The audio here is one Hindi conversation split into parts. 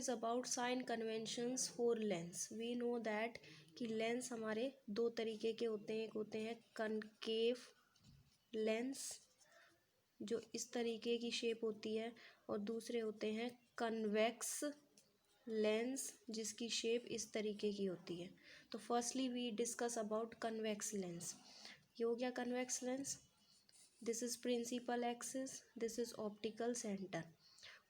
Is about sign conventions for lens. We know that कि लेंस हमारे दो तरीके के होते हैं, एक होते हैं कनकेव लेंस जो इस तरीके की शेप होती है, और दूसरे होते हैं कन्वेक्स लेंस जिसकी शेप इस तरीके की होती है। तो firstly we discuss about convex lens. ये हो गया convex lens. This is principal axis, this is optical centre.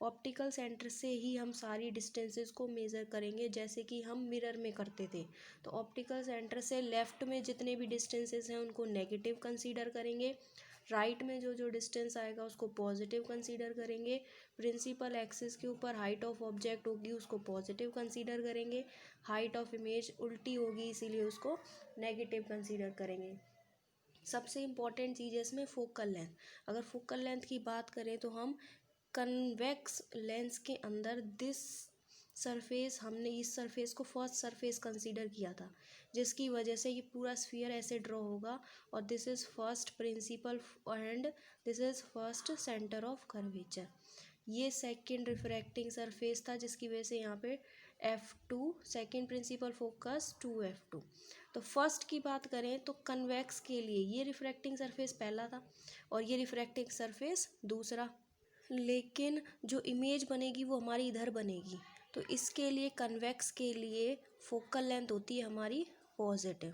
Optical centre से ही हम सारी डिस्टेंसेस को मेज़र करेंगे जैसे कि हम मिरर में करते थे। तो ऑप्टिकल सेंटर से लेफ़्ट में जितने भी डिस्टेंसेस हैं उनको नेगेटिव कंसीडर करेंगे, राइट में जो जो डिस्टेंस आएगा उसको पॉजिटिव कंसीडर करेंगे। प्रिंसिपल एक्सिस के ऊपर हाइट ऑफ ऑब्जेक्ट होगी उसको पॉजिटिव कंसीडर करेंगे, हाइट ऑफ इमेज उल्टी होगी इसीलिए उसको नेगेटिव कंसीडर करेंगे। सबसे इम्पॉर्टेंट चीज़ है इसमें फोकल लेंथ। अगर फोकल लेंथ की बात करें तो हम कन्वेक्स लेंस के अंदर दिस सरफेस, हमने इस सरफेस को फर्स्ट सरफेस कंसीडर किया था जिसकी वजह से ये पूरा स्फीयर ऐसे ड्रॉ होगा, और this is first principle and this is first centre of curvature. ये सेकंड रिफ्रैक्टिंग सरफेस था जिसकी वजह से यहाँ पे F2 second principal focus 2F2। तो फर्स्ट की बात करें तो कन्वेक्स के लिए ये रिफ्रैक्टिंग सरफेस पहला था और ये रिफ्रैक्टिंग सरफेस दूसरा, लेकिन जो इमेज बनेगी वो हमारी इधर बनेगी। तो इसके लिए कन्वेक्स के लिए फोकल लेंथ होती है हमारी पॉजिटिव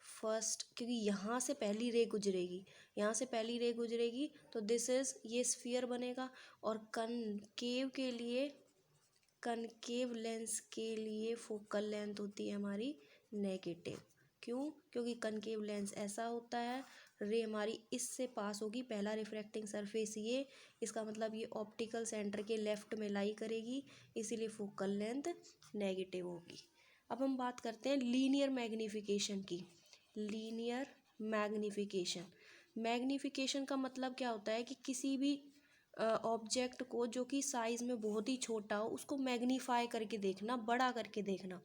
फर्स्ट, क्योंकि यहाँ से पहली रे गुजरेगी, यहाँ से पहली रे गुजरेगी तो दिस इज़ ये स्फीयर बनेगा। और कनकेव के लिए, कनकेव लेंस के लिए फोकल लेंथ होती है हमारी नेगेटिव। क्यों? क्योंकि कनकेव लेंस ऐसा होता है, रे हमारी इससे पास होगी, पहला रिफ्रैक्टिंग सरफेस ये, इसका मतलब ये ऑप्टिकल सेंटर के लेफ्ट में लाई करेगी, इसीलिए फोकल लेंथ नेगेटिव होगी। अब हम बात करते हैं लीनियर मैग्नीफिकेशन की। लीनियर मैग्नीफिकेशन, मैग्नीफिकेशन का मतलब क्या होता है कि किसी भी ऑब्जेक्ट को जो कि साइज़ में बहुत ही छोटा हो उसको मैग्नीफाई करके देखना, बड़ा करके देखना।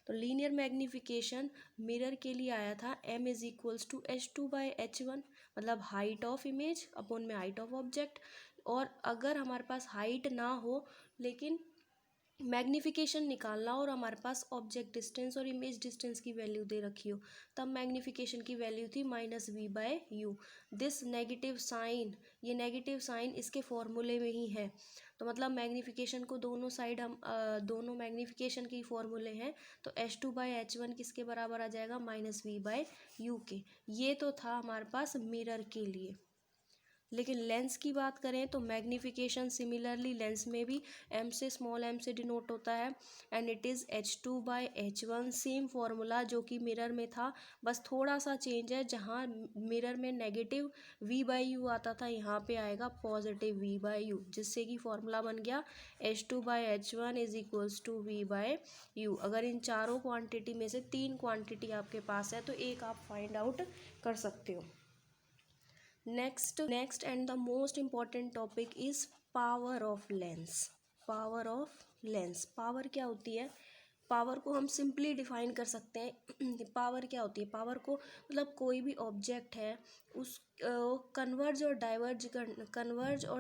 तो लीनियर मैग्नीफिकेशन मिरर के लिए आया था m is equals to H2/H1, मतलब हाइट ऑफ इमेज अपॉन में हाइट ऑफ ऑब्जेक्ट। और अगर हमारे पास हाइट ना हो लेकिन मैग्नीफिकेशन निकालना और हमारे पास ऑब्जेक्ट डिस्टेंस और इमेज डिस्टेंस की वैल्यू दे रखी हो, तब मैग्नीफिकेशन की वैल्यू थी -v/u। दिस नेगेटिव साइन, ये नेगेटिव साइन इसके फॉर्मूले में ही है। तो मतलब मैग्नीफिकेशन को दोनों साइड हम दोनों मैग्नीफिकेशन की फॉर्मूले हैं, तो H2/H1 किसके बराबर आ जाएगा -v/u के। ये तो था हमारे पास मिरर के लिए। लेकिन लेंस की बात करें तो मैग्नीफिकेशन सिमिलरली लेंस में भी m से स्मॉल m से डिनोट होता है, and it is H2/H1, same formula जो कि मिरर में था, बस थोड़ा सा चेंज है। जहाँ मिरर में नेगेटिव v/u आता था यहाँ पे आएगा पॉजिटिव v/u, जिससे कि फॉर्मूला बन गया H2/H1 is equals to v/u। अगर इन चारों क्वांटिटी में से 3 क्वांटिटी आपके पास है तो एक आप फाइंड आउट कर सकते हो। Next and the most important topic is power of lens. Power of lens, power क्या होती है? पावर को हम सिंपली डिफाइन कर सकते हैं। पावर क्या होती है? पावर को मतलब कोई भी ऑब्जेक्ट है उस कन्वर्ज और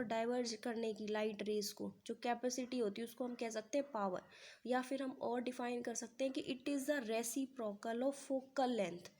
डाइवर्ज करने की लाइट रेस को जो कैपेसिटी होती है उसको हम कह सकते हैं पावर। या फिर हम और डिफाइन कर सकते हैं कि it is the reciprocal of focal length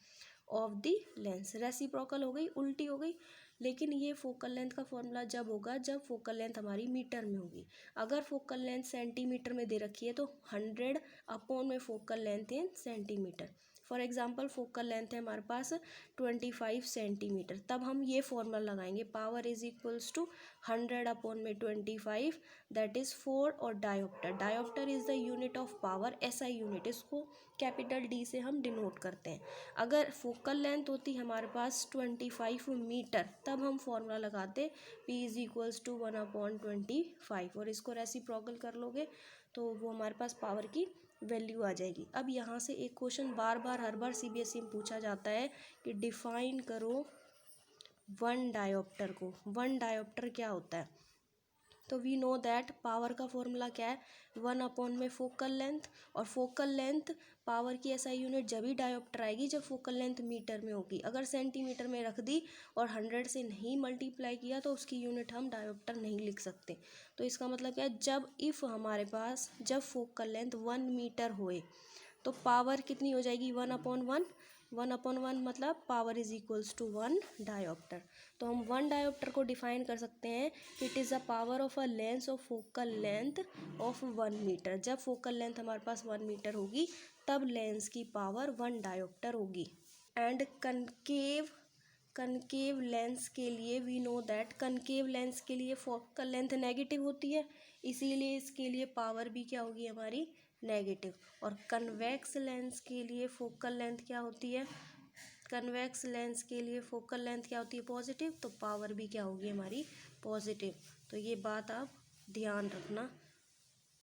of the lens. Reciprocal हो गई, उल्टी हो गई, लेकिन ये फोकल लेंथ का फॉर्मूला जब होगा जब फोकल लेंथ हमारी मीटर में होगी। अगर फोकल लेंथ सेंटीमीटर में दे रखी है तो 100 अपॉन में focal length in centimetre. For example focal length है हमारे पास 25 सेंटीमीटर, तब हम ये फॉर्मूला लगाएंगे power is equals to 100 upon में 25, दैट इज़ 4। और dioptre, dioptre is the unit of power, SI unit, इसको कैपिटल डी से हम डिनोट करते हैं। अगर फोकल लेंथ होती हमारे पास 25 मीटर तब हम फॉर्मूला लगाते P इज इक्वल्स टू 1/25, और इसको रेसिप्रोकल कर लोगे तो वो हमारे पास पावर की वैल्यू आ जाएगी। अब यहाँ से एक क्वेश्चन बार बार हर बार CBSE में पूछा जाता है कि डिफाइन करो वन डायोप्टर को। वन डायोप्टर क्या होता है? तो वी नो दैट पावर का फॉर्मूला क्या है, 1 में फोकल लेंथ, और फोकल लेंथ पावर की ऐसा यूनिट जब ही डायोप्टर आएगी जब फोकल लेंथ मीटर में होगी। अगर सेंटीमीटर में रख दी और 100 से नहीं मल्टीप्लाई किया तो उसकी यूनिट हम डायोप्टर नहीं लिख सकते। तो इसका मतलब क्या है, जब इफ़ हमारे पास जब फोकल लेंथ 1 मीटर होए तो पावर कितनी हो जाएगी, 1/1। 1/1 मतलब power is equals to 1 dioptre. तो हम 1 डायोप्टर को डिफाइन कर सकते हैं, it is the power of a lens of focal length of 1 metre. जब फोकल लेंथ हमारे पास 1 मीटर होगी तब लेंस की पावर 1 डायोप्टर होगी। एंड कनकेव लेंस के लिए we know that, concave lens के लिए फोकल लेंथ नेगेटिव होती है, इसीलिए इसके लिए पावर भी क्या होगी हमारी, नेगेटिव। और कन्वेक्स लेंस के लिए फोकल लेंथ क्या होती है, कन्वेक्स लेंस के लिए फोकल लेंथ क्या होती है, पॉजिटिव, तो पावर भी क्या होगी हमारी, पॉजिटिव। तो ये बात आप ध्यान रखना।